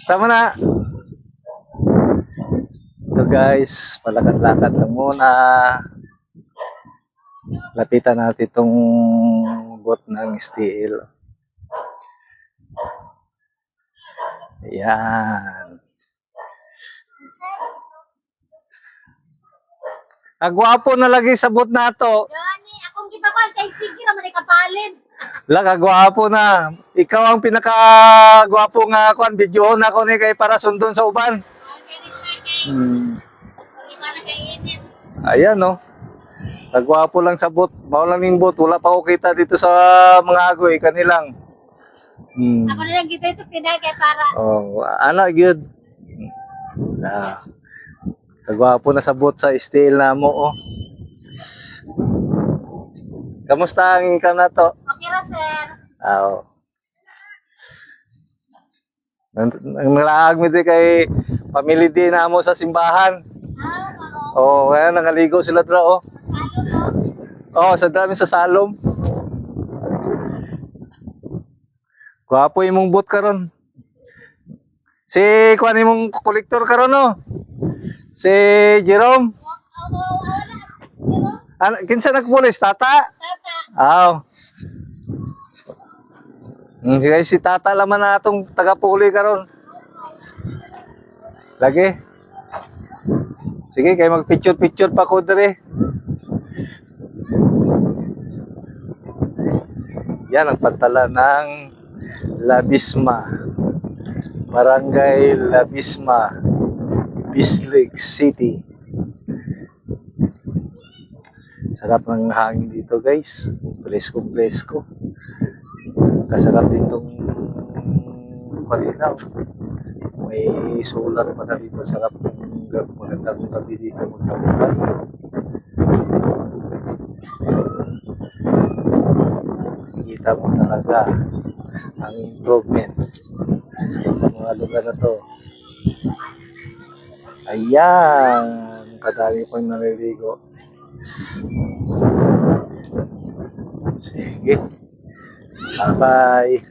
Sama na. So guys, palakad-lakad lang muna. Lapitan natin itong boat ng steel. Ayan. Agwapo na lagi sa boat na to. Gani, akong gipapal kay sige naman ikapalit. Agwapo na. Ikaw ang pinakagwapo nga kwan. Video na ko ni kay para sundon sa uban. Ayan no. Agwapo lang sa boat. Maulang yung boat. Wala pa ako kita dito sa mga agoy. Kanilang. Ako na lang kita ito pinay kay para. Oh, ana good. Agwapo na sa boat sa steel na mo oh. Kamusta ang income na to? Okay ra sir. Oo. Ang nalaag mi di kay family din na mo sa simbahan. Oh, kaya nangaligo sila dra oh. Oh, sa dami sa salom. Gwapo imong boat karon. Si kuan imong kolektor karon oh. Si Jerome. Kinsa nagpulis tata? Tata. Aw. Guys, si tata laman na atong taga-puli karon. Lagi. Sige, kay mag-picture-picture pa ko dire. Yan ang pantala ng Labisma. Barangay Labisma, Bislig City. Sarap ng hangin dito guys. Presko. Kasarap ditong palinaw. May solar pa na dito. Sarap ng magandang gabi dito magkabubay. Kita mo talaga ang improvement sa mga lugar na to. Ayan, kadami pang naliligo. Sige. Bye-bye.